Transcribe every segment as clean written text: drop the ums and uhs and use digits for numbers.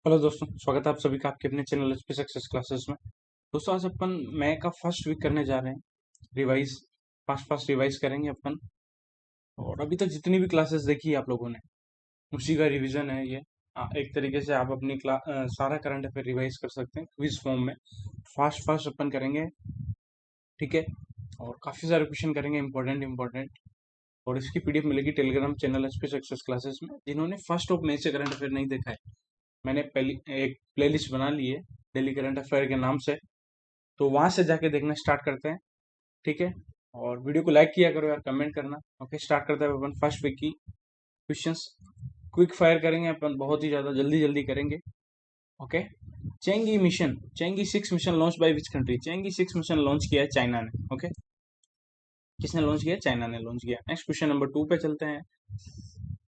Hello दोस्तों, स्वागत है आप सभी का आपके अपने चैनल एचपी सक्सेस क्लासेस में। दोस्तों, आज अपन मई का फर्स्ट वीक करने जा रहे हैं। रिवाइज फास्ट फास्ट रिवाइज करेंगे अपन। और अभी तक जितनी भी क्लासेस देखी है आप लोगों ने, उसी का रिवीजन है ये। एक तरीके से आप अपनी सारा करंट अफेयर रिवाइज कर सकते हैं क्विज फॉर्म में। फास्ट फास्ट अपन करेंगे, ठीक है। और काफी सारे क्वेश्चन करेंगे, इंपॉर्टेंट इंपॉर्टेंट। और इसकी पीडीएफ मिलेगी Telegram channel HP success classes में। जिन्होंने फर्स्ट ऑफ मई से करंट अफेयर नहीं देखा है, मैंने पहली एक प्लेलिस्ट बना ली है डेली करंट अफेयर के नाम से। तो वहां से जाके देखना स्टार्ट करते हैं, ठीक है। और वीडियो को लाइक किया करो यार, कमेंट करना। ओके, स्टार्ट करते हैं अपन फर्स्ट वीक की क्वेश्चंस। क्विक फायर करेंगे अपन, बहुत ही ज्यादा जल्दी जल्दी करेंगे। Okay. Chang'e six mission launch by which country? Chang'e six mission launch किया है चाइना ने। ओके, किसने लॉन्च किया? चाइना ने लॉन्च किया। नेक्स्ट क्वेश्चन नंबर 2 पे चलते हैं।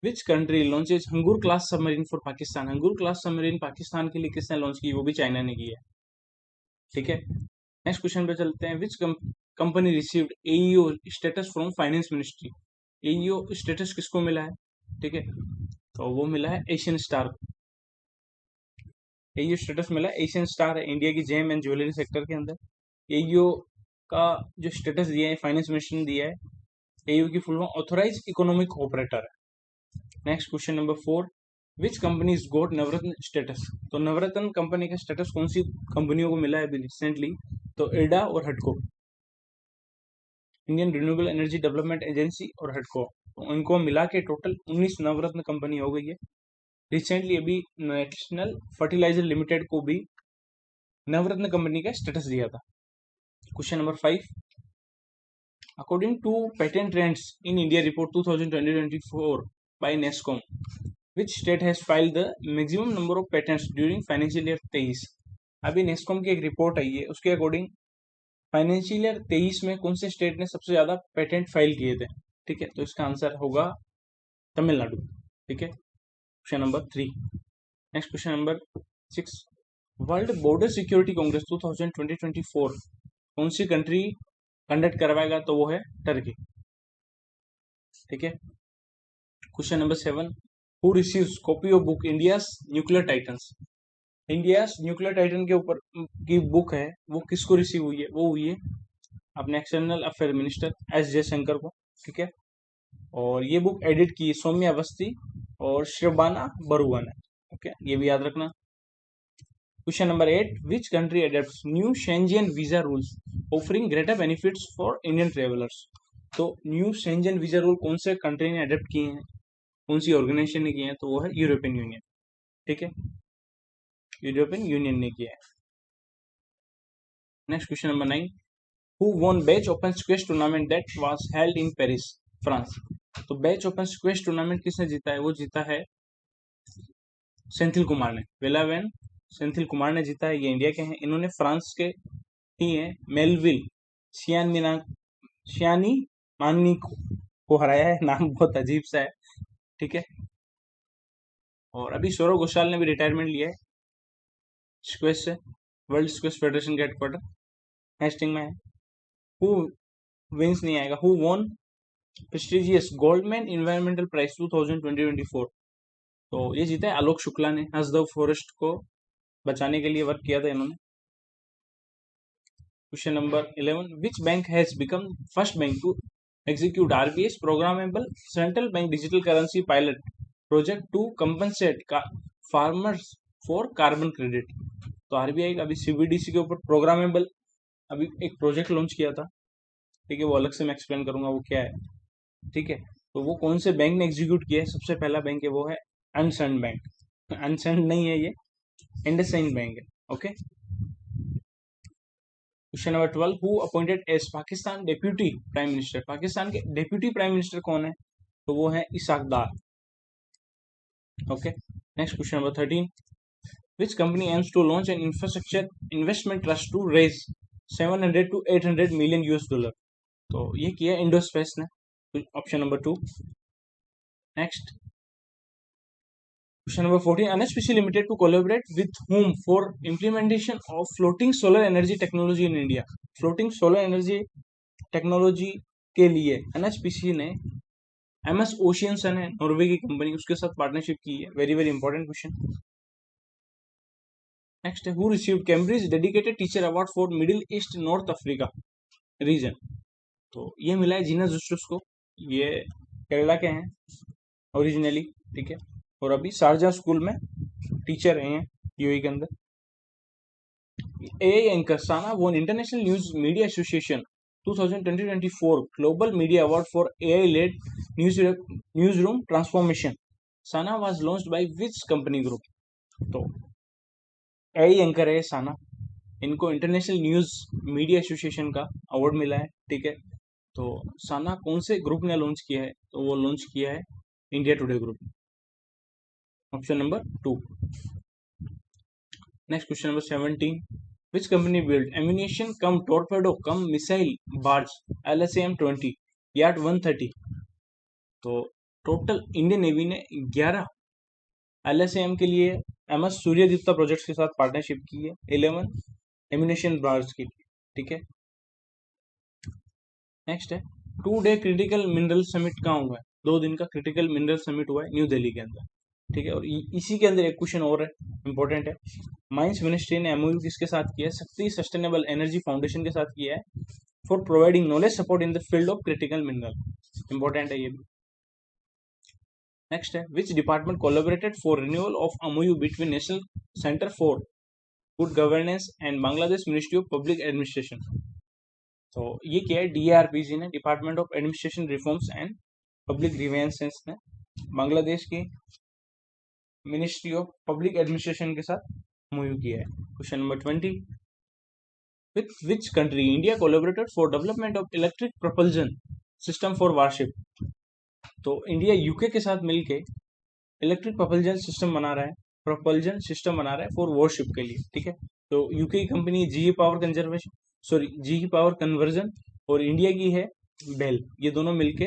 Which country launches Hangor class submarine for Pakistan? Hangor class submarine Pakistan के लिए किसने लॉन्च की? वो भी चाइना ने की है, ठीक है। नेक्स्ट क्वेश्चन पे चलते हैं। Which company received AEO status from finance ministry? AEO status किसको मिला है? ठीक है, तो वो मिला है एशियन स्टार को। एईओ स्टेटस मिला है, एशियन स्टार है इंडिया की जेम एंड ज्वेलरी सेक्टर के अंदर। एईओ का जो स्टेटस दिया है फाइनेंस मिनिस्ट्री ने दिया है। एईओ की full form authorise economic operator है। Next question number 4। Which companies got Navratna status? तो नवरत्न कंपनी का स्टेटस कौन सी कंपनियों को मिला है अभी रिसेंटली? तो इरडा और हडको, Indian renewable energy development agency और हडको। तो इनको मिला के टोटल 19 नवरत्न कंपनी हो गई है। रिसेंटली अभी नेशनल फर्टिलाइजर लिमिटेड को भी नवरत्न कंपनी का स्टेटस दिया था। Question number 5। According to patent trends in India report 2024 by NESCOM, which state has filed the maximum number of patents during financial year 23? अभी नेस्कॉम की एक रिपोर्ट आई है, उसके अकॉर्डिंग फाइनेंशियल ईयर 23 में कौन से स्टेट ने सबसे ज्यादा पेटेंट फाइल किए थे? ठीक है, तो इसका आंसर होगा तमिलनाडु, ठीक है। Question number 3। Next question number 6। World border security Congress 2024 कौन सी कंट्री कंडक्ट करवाएगा? तो वो है टर्की, ठीक है। Question number 7। Who receives copy of book India's nuclear titans? India's nuclear Titan के ऊपर की बुक है, वो किसको रिसीव हुई है? वो हुई है अपने external affair minister S Jaishankar को, ठीक है। और ये बुक एडिट की सौम्या अवस्थी और श्रबाना बरुआ ने। ओके, ये भी याद रखना। Question number 8। Which country adepts new Schengen visa rules offering greater benefits for Indian travellers? तो न्यू शेंजियन वीजा रूल कौन से कंट्री ने अडेप्ट किए हैं, कौन सी ऑर्गेनाइजेशन ने किए हैं? तो वो है यूरोपियन यूनियन, ठीक है। यूरोपियन यूनियन ने किया है। Next question number 9। Who won Beach open squash tournament that was held in Paris, France? तो बेच ओपन स्क्वैश टूर्नामेंट किसने जीता है? वो जीता है सेंथिल कुमार ने। वेलावेन सेंथिल कुमार ने जीता है। ये इंडिया के हैं, इन्होंने फ्रांस के ही हैं मेलविल शियानी मानी को हराया है। नाम बहुत अजीब सा है, ठीक है। और अभी सौरव घोषाल ने भी रिटायरमेंट लिया है स्क्वैश से। वर्ल्ड स्क्वैश फेडरेशन के हेडक्वार्टर हेस्टिंग में है। हु विंस नहीं आएगा। Who won prestigious Goldman environmental prize 2024? तो ये जीता है आलोक शुक्ला ने। हंसदेव फॉरेस्ट को बचाने के लिए वर्क किया था इन्होंने। Question number 11। Which bank has become first bank to execute RBS programmable central bank digital currency pilot project to compensate farmers for carbon credit? तो आरबीआई का अभी सीबीडीसी के ऊपर प्रोग्रामेबल अभी एक प्रोजेक्ट लॉन्च किया था, ठीक है। वो अलग से मैं एक्सप्लेन करूंगा वो क्या है, ठीक है। तो वो कौन से बैंक ने एग्जीक्यूट किया है? सबसे पहला बैंक है वो है अनसैंड बैंक। अनसैंड नहीं है ये, इंडसइंड बैंक है, okay. Question number 12। Who appointed as Pakistan deputy prime minister? Pakistan के डेप्यूटी प्राइम मिनिस्टर कौन है? तो वो है Ishaq Dar, okay. Next question number 13। Which company aims to launch an infrastructure investment trust to raise 700 to 800 million US dollar? तो ये किया इंडोस्पेस ने, option number 2। Next question number 14। NHPC Limited to collaborate with whom for implementation of floating solar energy technology in India? Floating solar energy technology के लिए NHPC ने MS ओशियनसन है Norway की company, उसके साथ पार्टनरशिप की है। Very very important question. Next है who received Cambridge dedicated teacher award for Middle East North Africa region. तो ये मिला है जीना जुस्टस को, ये केरला के हैं ओरिजिनली, ठीक है, और अभी शारजा स्कूल में टीचर रहे हैं यूएई के अंदर। AI anchor Sana won International News Media Association 2024 Global Media Award for AI-led newsroom transformation. Sana was launched by which company group? तो AI एंकर है साना, इनको इंटरनेशनल न्यूज मीडिया एसोसिएशन का award मिला है, ठीक है। तो साना कौन से ग्रुप ने लॉन्च किया है? तो वो लॉन्च किया है India today group, option number 2। Next question number 17, which company built ammunition cum torpedo cum missile barge LSAM-20 Yacht 130? तो टोटल इंडियन नेवी ने 11 LSAM के लिए MS सूर्यदीप्ता प्रोजेक्ट्स के साथ पार्टनरशिप की है, 11 एम्यूनेशन बार्ज के लिए, ठीक है। नेक्स्ट है 2 डे क्रिटिकल मिनरल समिट कहाँ हुआ है? 2 दिन का क्रिटिकल मिनरल समिट हुआ है न्यू दिल्ली के अंदर, ठीक है। और इसी के अंदर एक क्वेश्चन और है, इंपॉर्टेंट है। माइंस मिनिस्ट्री ने MOU किसके साथ किया है? शक्ति सस्टेनेबल एनर्जी फाउंडेशन के साथ किया है for providing knowledge support in the field of critical mineral, important है ये भी। नेक्स्ट है which department collaborated for renewal of MOU between national centre for good governance and Bangladesh ministry of public administration? तो ये क्या है? DARPG ने, department of administration reforms and public grievances ने बांग्लादेश की मिनिस्ट्री ऑफ पब्लिक एडमिनिस्ट्रेशन के साथ MOU किया है। Question number 20, with which country India collaborated for development of electric propulsion system for warship? तो इंडिया यूके के साथ मिलके इलेक्ट्रिक प्रोपल्जन सिस्टम बना रहा है फॉर वॉरशिप के लिए, ठीक है। तो यूके की कंपनी GE पावर कन्वर्जन और इंडिया की है बेल, ये दोनों मिलके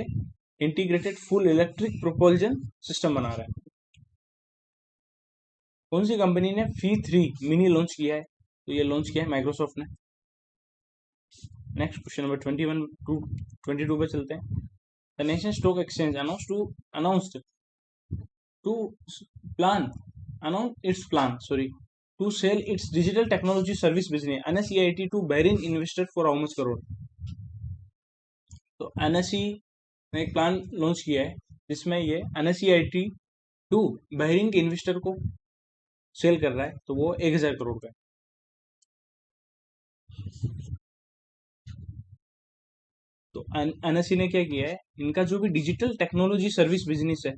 integrated full electric propulsion system बना रहा है। कौन सी कंपनी ने Phi-3 मिनी लॉन्च किया है? तो ये लॉन्च किया है माइक्रोसॉफ्ट ने। नेक्स्ट क्वेश्चन नंबर 21 टू 22 पे चलते हैं। The national stock exchange announced its plan to sell its digital technology service business NSEIT to Bahrain investor for how much crore? तो NSE ने एक प्लान लॉन्च किया है जिसमें ये NSEIT टू बहरीन के इन्वेस्टर को सेल कर रहा है, तो वो 1000 करोड़ का है। तो NSE ने क्या किया है, इनका जो भी डिजिटल टेक्नोलॉजी सर्विस बिजनेस है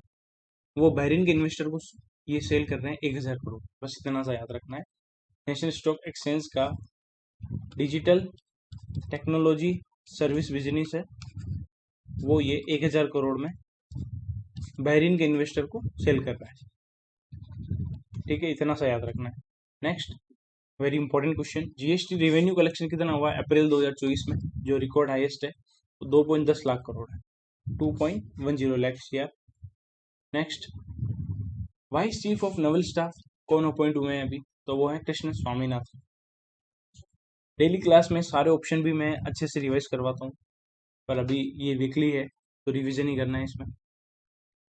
वो बहरीन के इन्वेस्टर को ये सेल कर रहे हैं 1000 करोड़, बस इतना सा याद रखना है। नेशनल स्टॉक एक्सचेंज का डिजिटल टेक्नोलॉजी सर्विस बिजनेस है, वो ये 1000 करोड़ में बहरीन के इन्वेस्टर को सेल कर रहा है, ठीक है, इतना सा याद रखना है। Next very important question, GST revenue collection कितना हुआ है अप्रैल 2024 में? जो रिकॉर्ड हाईएस्ट है तो 2.10 लाख करोड़ है, 2.10 lakh CR। Next vice chief of naval staff कौन अपॉइंट हुए हैं अभी? तो वो है कृष्ण स्वामीनाथन। डेली क्लास में सारे ऑप्शन भी मैं अच्छे से रिवाइज करवाता हूँ, पर अभी ये वीकली है तो रिवीजन ही करना है इसमें।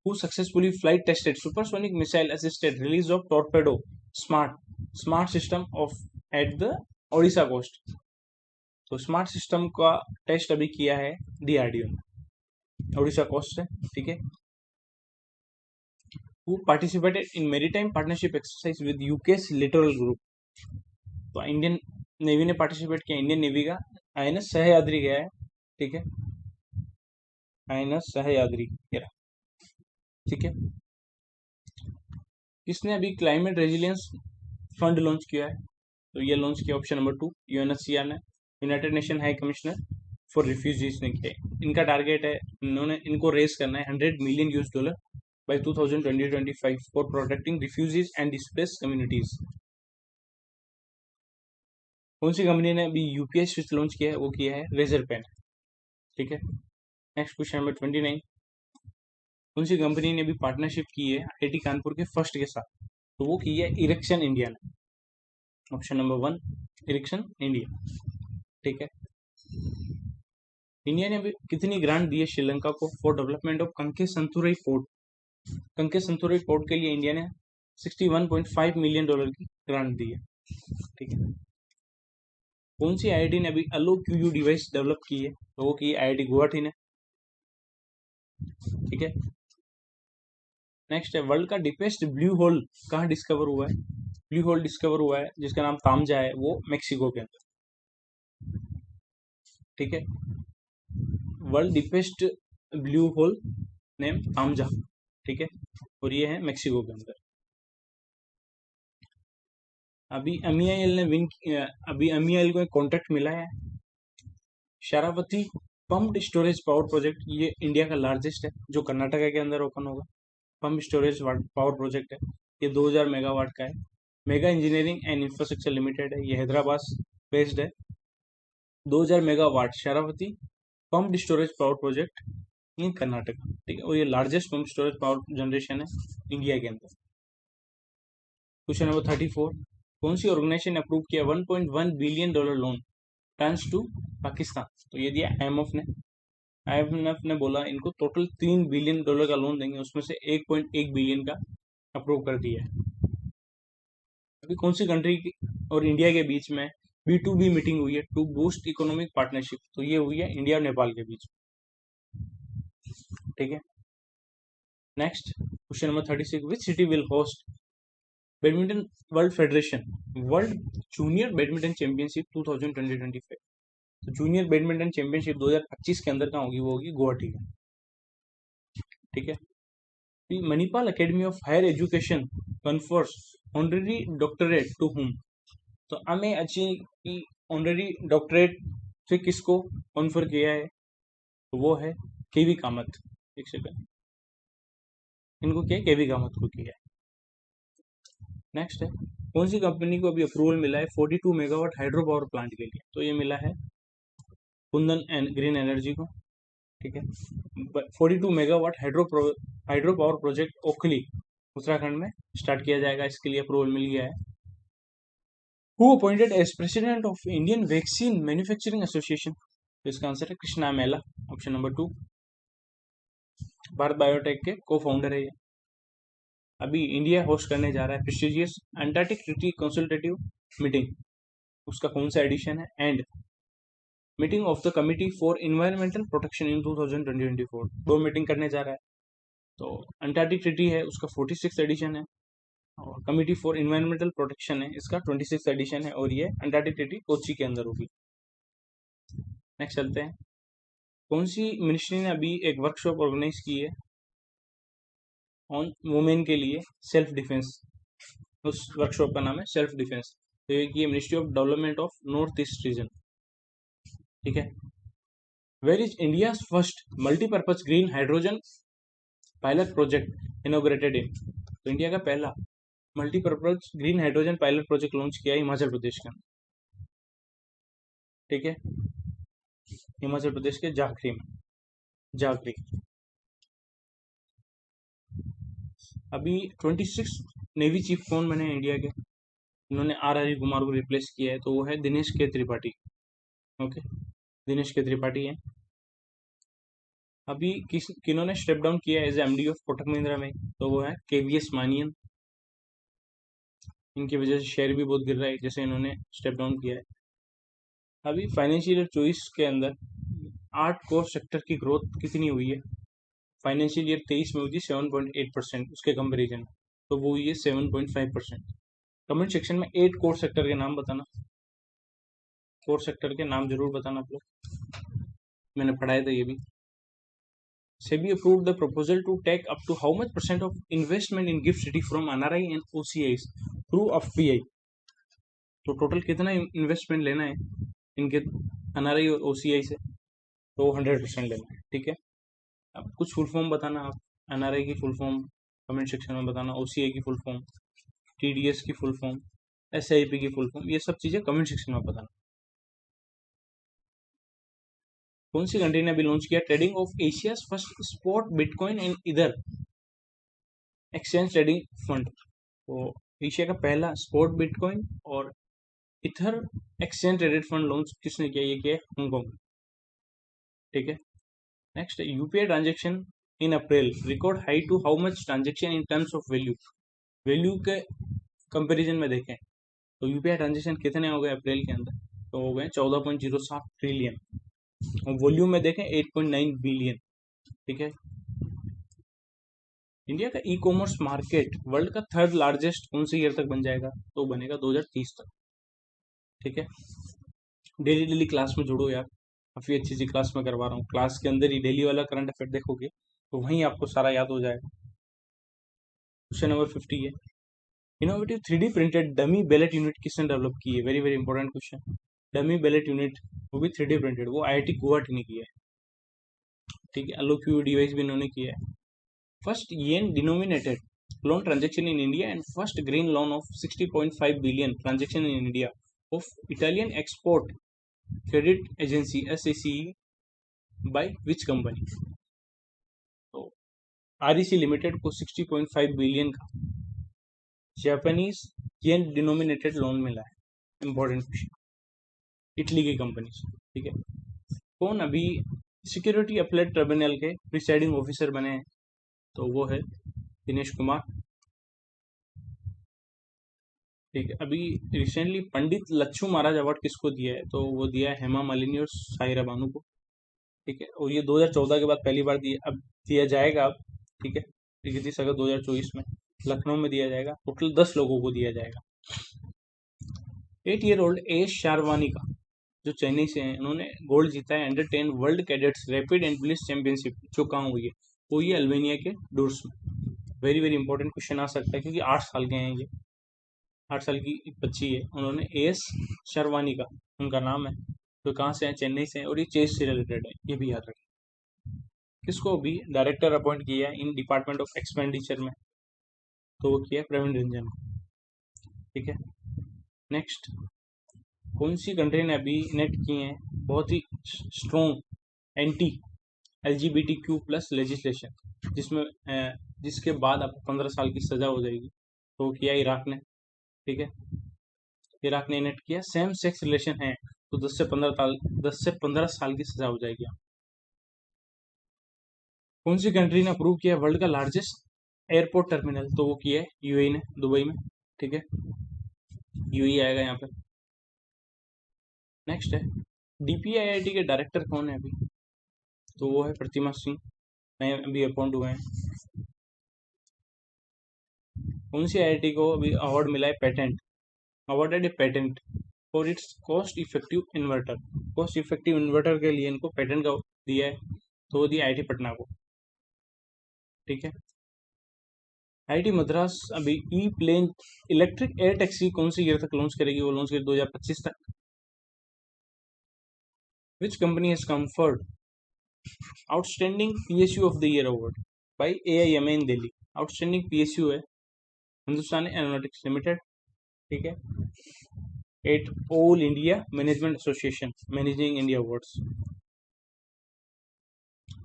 Who successfully flight tested supersonic missile assisted release of torpedo smart system of at the Odisha coast? तो स्मार्ट सिस्टम का टेस्ट अभी किया है DRDO ने, ओडिशा कोस्ट है, ठीक है। Who participated in maritime partnership exercise with UK's littoral group? तो इंडियन नेवी ने पार्टिसिपेट किया, इंडियन नेवी का INS सह्याद्री गया है, ठीक है, INS सह्याद्री, ठीक है। किसने अभी क्लाइमेट रेजिलियंस फंड लॉन्च किया है? तो ये लॉन्च किया ऑप्शन नंबर 2 UNHCR ने, United nation high commissioner for refugees ने किया। इनका टारगेट है, इनको रेज करना है $100 million by 2025 for protecting refugees and displaced communities. कौन सी कंपनी ने अभी UPS स्विच लॉन्च किया है? वो किया है रेजर पेन, ठीक है। नेक्स्ट क्वेश्चन नंबर 29, कौन सी कंपनी ने भी पार्टनरशिप की है IIT कानपुर के फर्स्ट के साथ? तो वो की है इरेक्शन इंडिया ने, ऑप्शन नंबर 1 इरेक्शन इंडिया, ठीक है। इंडिया ने अभी कितनी ग्रांट दी है श्रीलंका को for development of Kankesanthurai port? Kankesanthurai port के लिए इंडिया ने $61.5 मिलियन की ग्रांट दी है, ठीक है। कौन सी आईआईटी ने अभी अलो क्यूयू डिवाइस डेवलप की है? तो वो की आईआईटी गुवाहाटी ने। ठीक है। नेक्स्ट है, वर्ल्ड का डीपेस्ट ब्लू होल कहाँ डिस्कवर हुआ है? ब्लू होल डिस्कवर हुआ है जिसका नाम तामजा है, वो मेक्सिको के अंदर। ठीक है। World deepest blue hole name Taam Ja. ठीक है। और ये है मेक्सिको के अंदर। अभी एमईआईएल ने विन अभी एमईआईएल को एक कॉन्ट्रैक्ट मिला है, Sharavati pumped storage power project. ये इंडिया का लार्जेस्ट है, जो कर्नाटका के अंदर ओपन होगा। पम्प स्टोरेज पावर प्रोजेक्ट है, ये 2000 मेगावाट का है। Mega engineering and infrastructure limited है, ये हैदराबाद बेस्ड है। 2000 megawatt Sharavati pumped storage power project in Karnataka. ठीक है। और ये largest pump storage power generation है इंडिया के अंदर। क्वेश्चन नंबर 34, कौन सी ऑर्गेनाइजेशन ने अप्रूव किया $1.1 billion loan tranche to Pakistan? तो ये दिया IMF ने। IMF ने बोला इनको टोटल $3 बिलियन का लोन देंगे, उसमें से 1.1 बिलियन का अप्रूव कर दिया है। अभी कौन सी कंट्री और इंडिया के बीच में B2B मीटिंग हुई है टू बूस्ट इकोनॉमिक पार्टनरशिप? तो ये हुई है इंडिया और नेपाल के बीच। ठीक है। Next question number 36, which city will host badminton world federation world junior badminton championship 2020-25? तो जूनियर बैडमिंटन चैंपियनशिप 2025 के अंदर कहाँ होगी? वो होगी गुवाहाटी में। ठीक है। Manipal academy of higher education confers honorary doctorate to whom? तो हमें अच्छी की ऑनररी डॉक्टरेट से किसको कॉन्फर किया है? तो वो है केवी कामत। एक सेकंड, इनको क्या केवी कामत को किया है। नेक्स्ट है, कौन सी कंपनी को अभी अप्रूवल मिला है 42 मेगावाट हाइड्रो पावर प्लांट के लिए? तो ये मिला है कुंदन एंड ग्रीन एनर्जी को। ठीक है। 42 मेगावाट हाइड्रो पावर प्रोजेक्ट ओखली उत्तराखंड में स्टार्ट किया जाएगा, इसके लिए अप्रूवल मिल गया है। Who appointed as president of Indian vaccine manufacturing association? तो इसका आंसर है कृष्णा मेला, ऑप्शन नंबर 2। भारत बायोटेक के को फाउंडर है ये। अभी इंडिया होस्ट करने जा रहा है prestigious Antarctic treaty consultative meeting, उसका कौन सा एडिशन है? And meeting of the committee for environmental protection in 2024। दो मीटिंग करने जा रहा है। तो अंटार्कटिक ट्रीटी है, उसका 46 एडिशन है, और कमिटी फॉर इन्वायरमेंटल प्रोटेक्शन है, इसका 26 एडिशन है, और ये अंटार्कटिक ट्रीटी कोच्चि के अंदर होगी। नेक्स्ट चलते हैं, कौन सी मिनिस्ट्री ने अभी एक वर्कशॉप ऑर्गेनाइज की है ऑन वुमेन के लिए सेल्फ डिफेंस? उस वर्कशॉप का नाम है सेल्फ डिफेंस। तो ये ministry of development of north east region. ठीक है। Where is India first multipurpose green hydrogen pilot project inaugurated in? तो इंडिया का पहला multipurpose green hydrogen pilot project launch किया हिमाचल प्रदेश के अंदर। ठीक है। हिमाचल प्रदेश के जाखरी में, जाखरी। अभी 26 नेवी चीफ कौन बने इंडिया के? उन्होंने RRE कुमार को रिप्लेस किया है, तो वो है दिनेश के त्रिपाठी। ओके, दिनेश के त्रिपाठी है। अभी किन्होंने स्टेप डाउन किया as MD of Kotak Mahindra में? तो वो है KVS मानियन। इनकी वजह से शेयर भी बहुत गिर रहा है, जैसे इन्होंने स्टेप डाउन किया है। अभी फाइनेंशियल ईयर 24 के अंदर 8 कोर सेक्टर की ग्रोथ कितनी हुई है? फाइनेंशियल ईयर 23 में हुई थी 7.8%, उसके कंपेरिजन में तो वो हुई है 7.5%। कमेंट सेक्शन में 8 कोर सेक्टर के नाम बताना, कोर सेक्टर के नाम जरूर बताना आप लोग, मैंने पढ़ाया था ये भी। SEBI approved the proposal to take up to how much % of investment in GIFT City from NRI and OCIs through FPI? तो टोटल कितना इन्वेस्टमेंट लेना है इनके NRI और OCI से? तो 100% लेना है। ठीक है। अब कुछ फुल फॉर्म बताना आप, NRI की फुल फॉर्म कमेंट सेक्शन में बताना, OCI की फुल फॉर्म, TDS की फुल फॉर्म, SIP की फुल फॉर्म, ये सब चीज़ें कमेंट सेक्शन में बताना। कौन सी कंट्री ने अभी लॉन्च किया trading of Asia first spot bitcoin and ether exchange trading fund? तो एशिया का पहला स्पॉट बिटकॉइन और ether exchange traded fund launch किसने किया? ये किया है हांगकांग। ठीक है। Next, UPI transaction in April record high to how much transaction in terms of value? Value के कंपैरिजन में देखें तो यूपीआई ट्रांजेक्शन कितने हो गए अप्रैल के अंदर, तो हो गए 14.07 ट्रिलियन, और वॉल्यूम में देखें 8.9 बिलियन। ठीक है, इंडिया का ई कॉमर्स मार्केट वर्ल्ड का थर्ड लार्जेस्ट कौन से ईयर तक बन जाएगा, तो बनेगा 2030 तक। ठीक है, डेली डेली क्लास में जुड़ो यार, काफ़ी अच्छी अच्छी क्लास में करवा रहा हूँ, क्लास के अंदर ही डेली वाला करंट अफेयर देखोगे तो वहीं आपको सारा याद हो जाएगा। क्वेश्चन नंबर 50 है, innovative 3D printed dummy ballot unit किसने डेवलप की है, very very important question. Dummy ballot unit वो भी 3D प्रिंटेड, वो IIT गुवाहाटी ने किया है। ठीक है, अलोक्यू डिवाइस भी इन्होंने किया है। First yen denominated loan transaction in India and first green loan of 60.5 billion transaction in India of Italian export credit agency SACE by which company? तो REC लिमिटेड को 60.5 बिलियन का जापानीज येन डिनोमिनेटेड लोन मिला है। Important question, Italy की company से। ठीक है, कौन अभी सिक्योरिटी अपीलेट ट्रिब्यूनल के प्रिसाइडिंग ऑफिसर बने हैं, तो वो है दिनेश कुमार। ठीक है, अभी रिसेंटली पंडित लच्छू महाराज अवार्ड किसको दिया है, तो वो दिया है हेमा मालिनी और साहिरा बानू को। ठीक है, और ये 2014 के बाद पहली बार अब दिया जाएगा अब। ठीक है, 31 अगस्त 2024 में लखनऊ में दिया जाएगा, टोटल 10 लोगों को दिया जाएगा। 8 ईयर ओल्ड एश शारवानी का, जो चेन्नई से हैं, इन्होंने गोल्ड जीता है under 10 world cadets rapid and police championship, जो कहाँ हुई है, वो ये अल्बेनिया के डूर्स में। वेरी वेरी इंपॉर्टेंट क्वेश्चन आ सकता है, क्योंकि 8 साल के हैं ये, 8 साल की एक बच्ची है, उन्होंने एस शर्वानी का उनका नाम है, तो कहाँ से है, चेन्नई से है, और ये चेस से रिलेटेड है, ये भी याद रखें। किसको भी डायरेक्टर अपॉइंट किया है इन डिपार्टमेंट ऑफ एक्सपेंडिचर में, तो वो किया है प्रवीण रंजन। ठीक है, नेक्स्ट, कौन सी कंट्री ने अभी इनेक्ट किए हैं बहुत ही strong anti LGBTQ plus legislation, जिसमें जिसके बाद आपको 15 साल की सजा हो जाएगी, तो किया इराक ने। ठीक है, इराक ने इनेक्ट किया, सेम सेक्स रिलेशन है तो 10 से 15 साल की सजा हो जाएगी। कौन सी कंट्री ने अप्रूव किया वर्ल्ड का लार्जेस्ट एयरपोर्ट टर्मिनल, तो वो किया है UAE ने, दुबई में। ठीक है, UAE आएगा यहाँ पे। नेक्स्ट है, DPIIT के डायरेक्टर कौन है अभी, तो वो है प्रतिमा सिंह, नए अभी अपॉइंट हुए हैं। कौन सी IIT को अभी अवार्ड मिला है patent, awarded A patent for its cost effective inverter, cost effective inverter के लिए इनको पेटेंट का दिया है, तो वो दिया IIT पटना को। ठीक है, IIT मद्रास अभी e plane electric air taxi कौन सी ईयर तक लॉन्च करेगी, वो लॉन्च करेगी 2025 तक। Which company has conferred outstanding PSU of the year award by AIMA in Delhi, outstanding PSU है हिंदुस्तान एरोनॉटिक्स लिमिटेड। ठीक है, at all India management association managing India awards.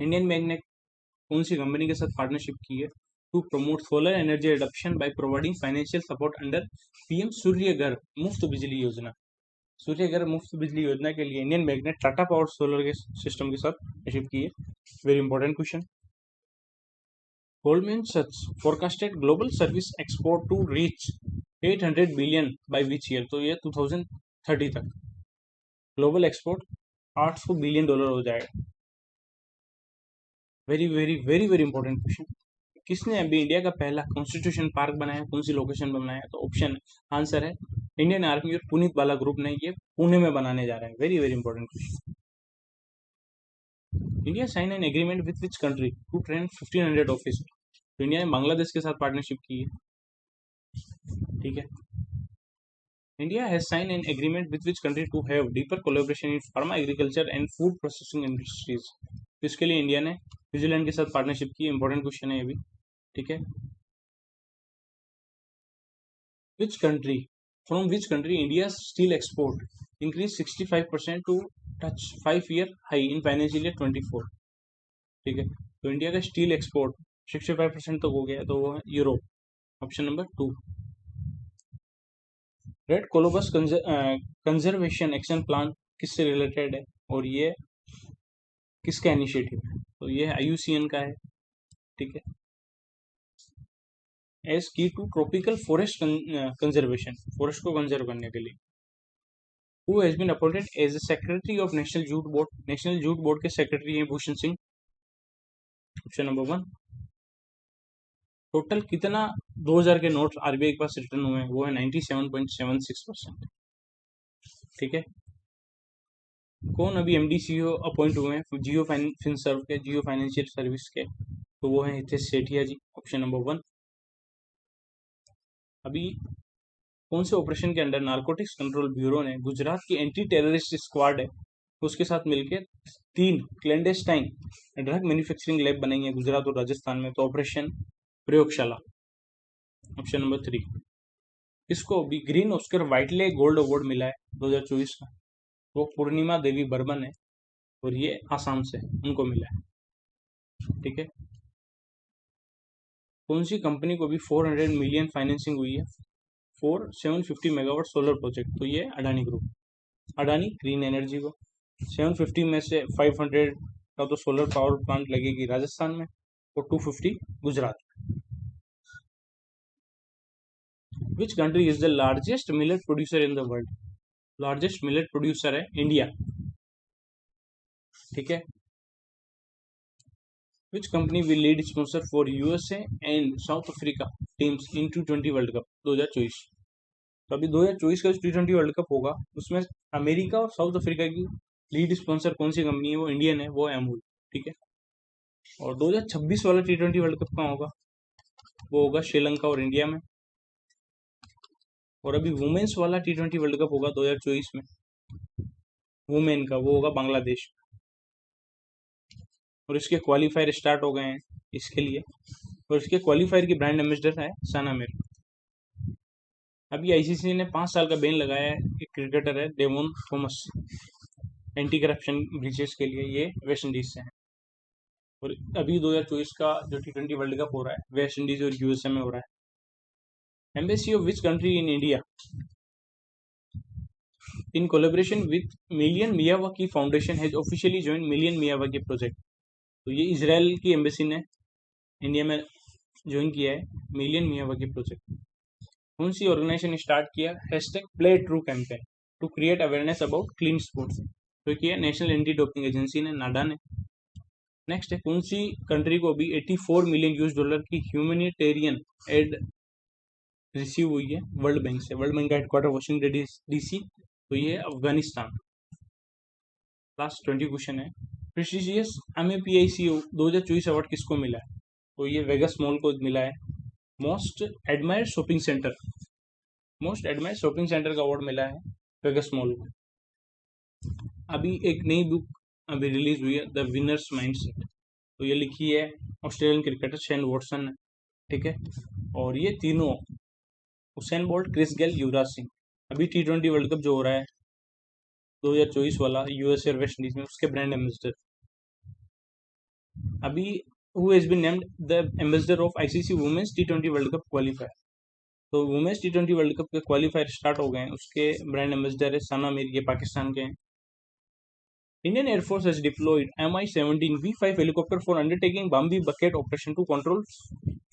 Indian bank ने कौन सी कंपनी के साथ पार्टनरशिप की है to promote solar energy adoption by providing financial support under PM Surya Ghar Muft बिजली योजना। सूर्य घर मुफ्त बिजली योजना के लिए इंडियन बैंक ने टाटा पावर सोलर के सिस्टम के साथ पार्टनरशिप की है। Very important question. Goldman Sachs forecasted global service export to reach 800 billion by which year, तो ये 2030 तक ग्लोबल एक्सपोर्ट $800 बिलियन हो जाएगा। Very very very very important question. किसने अभी इंडिया का पहला कॉन्स्टिट्यूशन पार्क बनाया, कौन सी लोकेशन पर बनाया, तो ऑप्शन आंसर है इंडियन आर्मी और पुनीत बाला ग्रुप ने ये पुणे में बनाने जा रहे हैं। Very very important question. India sign an agreement with which country to train 1500 officer, तो इंडिया ने बांग्लादेश के साथ पार्टनरशिप की है। ठीक है, India has sign an agreement with which country to have deeper collaboration in pharma agriculture and food processing industries, इसके लिए इंडिया ने न्यूजीलैंड के साथ पार्टनरशिप की। इंपॉर्टेंट क्वेश्चन है ये भी। ठीक है, which country from which country India's steel export increased 65% to touch 5-year high in financial year 24। ठीक है, तो इंडिया का स्टील एक्सपोर्ट 65% तक हो गया, तो वो है Europe. Option number 2। Red Columbus conservation action plan किससे रिलेटेड है, और ये किसका इनिशिएटिव है, तो ये IUCN का है। ठीक है, as key to tropical forest conservation, forest को कंजर्व करने के लिए। Who has been appointed as a secretary of national jute board, national jute board के सेक्रेटरी हैं Bhushan Singh. Option number 1। Total कितना 2000 के नोट आरबीआई के पास रिटर्न हुए हैं, वो है 97.76%। ठीक है। कौन अभी एमडीसीओ अपॉइंट हुए हैं जियो फिनसर्व के, जियो फाइनेंशियल सर्विस के, तो वो है हितेश सेठिया जी। Option number 1। अभी कौन से ऑपरेशन के अंडर नारकोटिक्स कंट्रोल ब्यूरो ने गुजरात की एंटी टेररिस्ट स्क्वाड है उसके साथ मिलकर 3 क्लैंडस्टाइन ड्रग मैन्युफैक्चरिंग लैब बनाई है गुजरात और राजस्थान में, तो ऑपरेशन प्रयोगशाला। Option number 3। इसको भी ग्रीन ऑस्कर व्हाइटले गोल्ड अवार्ड मिला है 2024 का, वो पूर्णिमा देवी बर्मन है और ये आसाम से उनको मिला है। ठीक है। कौन सी कंपनी को भी 400 मिलियन फाइनेंसिंग हुई है फॉर 750 मेगावाट सोलर प्रोजेक्ट, तो ये Adani group, Adani green energy को। 750 में से 500 का तो सोलर पावर प्लांट लगेगी राजस्थान में और 250 Gujarat. Which country is the largest millet producer in the world, largest millet producer है इंडिया। ठीक है। Which company will lead sponsor for USA and south Africa teams in T20 world cup 2024। तो अभी 2024 का जो T20 वर्ल्ड कप होगा उसमें America और साउथ अफ्रीका की लीड स्पॉन्सर कौन सी कंपनी है, वो इंडियन है, वो है अमूल। ठीक है। और 2026 वाला T20 वर्ल्ड कप कहाँ होगा, वो होगा श्रीलंका और इंडिया में। और अभी वुमेन्स वाला T20 वर्ल्ड कप होगा 2024 में, वुमेन का, वो होगा बांग्लादेश। और इसके क्वालिफायर स्टार्ट हो गए हैं इसके लिए, और इसके क्वालिफायर की ब्रांड एम्बेसडर है सना मिर। अभी आईसीसी ने 5 साल का बैन लगाया है, एक क्रिकेटर है Devon Thomas, anti corruption breaches के लिए, ये वेस्ट इंडीज से है। और अभी 2024 का जो T20 वर्ल्ड कप हो रहा है वेस्ट इंडीज और यूएसए में हो रहा है। Embassy of which country in India in collaboration with million Miyawaki foundation has officially join million Miyawaki project, तो ये इजराइल की एम्बेसी ने इंडिया में ज्वाइन किया है मिलियन मियावाकी प्रोजेक्ट। कौन सी ऑर्गेनाइजेशन ने स्टार्ट किया #play true campaign to create awareness about clean sports, तो किया नेशनल एंटी डोपिंग एजेंसी ने, नाडा ने। नेक्स्ट है कौन सी कंट्री को अभी $84 मिलियन की ह्यूमैनिटेरियन एड रिसीव हुई है वर्ल्ड बैंक से, वर्ल्ड बैंक का हेडक्वार्टर वाशिंगटन डीसी, तो ये है अफगानिस्तान। लास्ट 20 क्वेश्चन है प्रेस्टिजियस MAPICO 2024 अवार्ड किसको मिला है, तो ये वेगस मॉल को मिला है। Most admired shopping centre, most admired shopping centre का अवार्ड मिला है वेगस मॉल को। अभी एक नई बुक अभी रिलीज हुई है द विनर्स माइंडसेट, तो ये लिखी है ऑस्ट्रेलियन क्रिकेटर शेन वॉटसन ने। ठीक है। और ये तीनों Usain Bolt, Chris Gayle, Yuvraj Singh, अभी T20 वर्ल्ड कप जो हो रहा है 2024 वाला यूएसए और वेस्ट इंडीज में, उसके ब्रांड एम्बेसडर। अभी who has been named the ambassador of ICC women's T20 world cup qualifier, तो वुमेन्स T20 वर्ल्ड कप के क्वालिफायर स्टार्ट हो गए हैं, उसके ब्रांड एम्बेसडर है सना मीर, ये पाकिस्तान के हैं। Indian air force has deployed Mi-17 V5 helicopter for undertaking Bambi bucket operation to control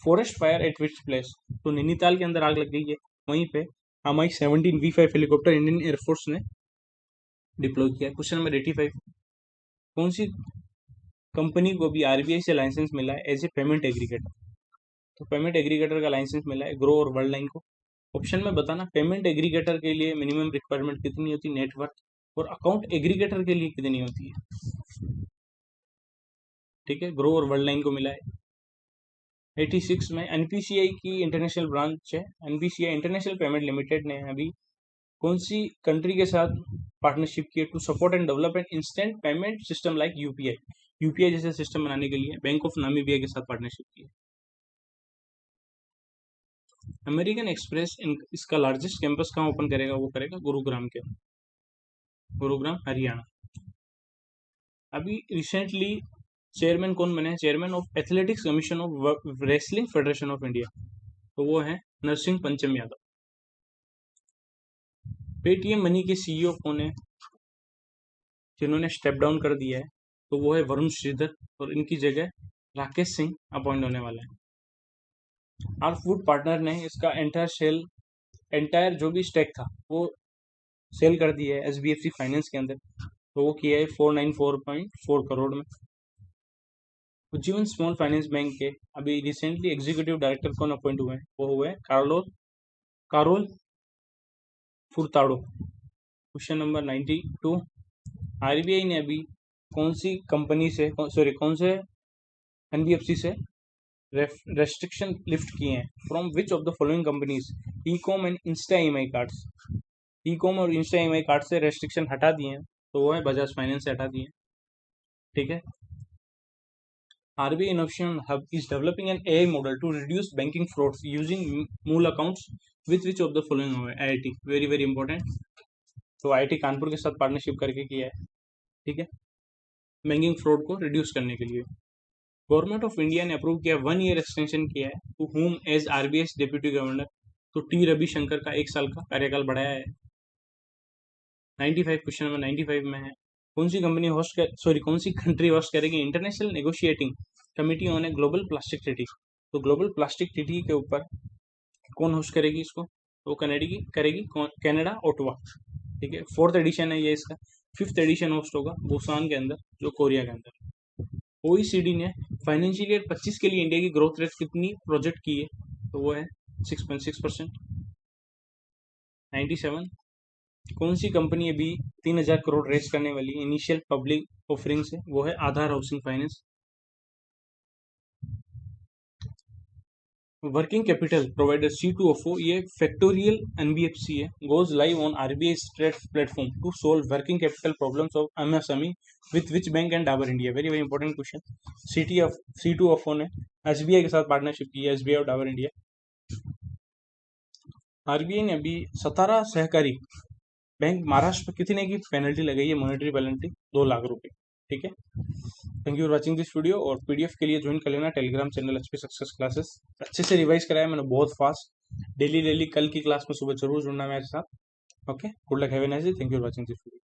forest fire at which place, तो नैनीताल के अंदर आग लग गई है, वहीं पे Mi-17 V5 helicopter Indian air force ने डिप्लॉय किया। क्वेश्चन नंबर 85, कौन सी कंपनी को भी आरबीआई से लाइसेंस मिला है एज ए पेमेंट एग्रीगेटर, तो पेमेंट एग्रीगेटर का लाइसेंस मिला है ग्रो और वर्ल्ड लाइन को। ऑप्शन में बताना पेमेंट एग्रीगेटर के लिए मिनिमम रिक्वायरमेंट कितनी होती है, नेटवर्क, और अकाउंट एग्रीगेटर के लिए कितनी होती है। ठीक है। ग्रो और वर्ल्ड लाइन को मिला है। 86 में एनपीसीआई की इंटरनेशनल ब्रांच है, एनपीसीआई इंटरनेशनल पेमेंट लिमिटेड ने अभी कौन सी कंट्री के साथ पार्टनरशिप की to support and develop an instant payment system like UPI, UPI जैसे सिस्टम बनाने के लिए बैंक ऑफ नामीबिया के साथ पार्टनरशिप की। अमेरिकन एक्सप्रेस इसका लार्जेस्ट कैंपस कहाँ ओपन करेगा, वो करेगा गुरुग्राम के, गुरुग्राम हरियाणा। अभी रिसेंटली चेयरमैन कौन बने हैं, chairman of athletics commission of wrestling federation of India, तो वो है नरसिंह पंचम यादव। पेटीएम मनी के सीईओ कौन है जिन्होंने स्टेप डाउन कर दिया है, तो वो है वरुण श्रीधर, और इनकी जगह राकेश सिंह अपॉइंट होने वाले हैं। आर फूड पार्टनर ने इसका एंटायर जो भी स्टेक था वो सेल कर दिया है SBFC फाइनेंस के अंदर, तो वो किया है 494.4 करोड़ में। उज्जीवन स्मॉल फाइनेंस बैंक के अभी रिसेंटली एग्जीक्यूटिव डायरेक्टर कौन अपॉइंट हुए हैं, वो हुए हैं Carol Furtado. Question number 92, RBI ने अभी कौन सी कंपनी से कौन से NBFC से रेस्ट्रिक्शन लिफ्ट किए हैं? From which of the following companies? E-com and Insta EMI cards. E-com और इंस्टा EMI कार्ड से रेस्ट्रिक्शन हटा दिए हैं, तो वो है बजाज फाइनेंस से हटा दिए हैं। ठीक है। RBI Innovation Hub is developing an AI model to reduce banking frauds using मूल accounts with which of the following IIT? Very very important. तो IIT कानपुर के साथ पार्टनरशिप करके किया है। ठीक है, बैंकिंग फ्रॉड को रिड्यूस करने के लिए। गवर्नमेंट ऑफ इंडिया ने अप्रूव किया 1 ईयर एक्सटेंशन किया है to whom as RBI deputy governor, तो T रविशंकर का 1 साल का कार्यकाल बढ़ाया है। 95, क्वेश्चन नंबर 95 में है, कौन सी कंट्री होस्ट करेगी international negotiating committee on a global plastic treaty? तो ग्लोबल प्लास्टिक ट्रीटी के ऊपर कौन होस्ट करेगी इसको? तो कनाडा ओटावा। ठीक है, 4th एडिशन है ये इसका। 5th एडिशन होस्ट होगा बुसान के अंदर, जो कोरिया के अंदर। OECD ने फाइनेंशियल ईयर 25 के लिए इंडिया की ग्रोथ रेट कितनी प्रोजेक्ट की है? तो वो है 6.6%। 97, कौन सी कंपनी अभी 3000 करोड़ रेस करने वाली इनिशियल पब्लिक ऑफरिंग से? वो है Aadhaar housing finance. Working capital provider C2FO, ये फैक्टोरियल NBFC है, goes live on RBI straight platform to solve working capital problems of MSME with which bank and Dabur India? Very very important question. C2FO ने SBI के साथ partnership की है, SBI और Dabur India. RBI ने अभी सतारा सहकारी बैंक महाराष्ट्र पर कितने की पेनल्टी लगाई है? मॉनेटरी पेनल्टी 2 लाख रुपए। ठीक है, thank you for watching this video. और PDF के लिए ज्वाइन कर लेना Telegram channel HP success classes. अच्छे से रिवाइज कराया मैंने, बहुत फास्ट। डेली कल की क्लास में सुबह जरूर जुड़ना मेरे साथ। Okay, good luck, have a nice day, thank you for watching this video.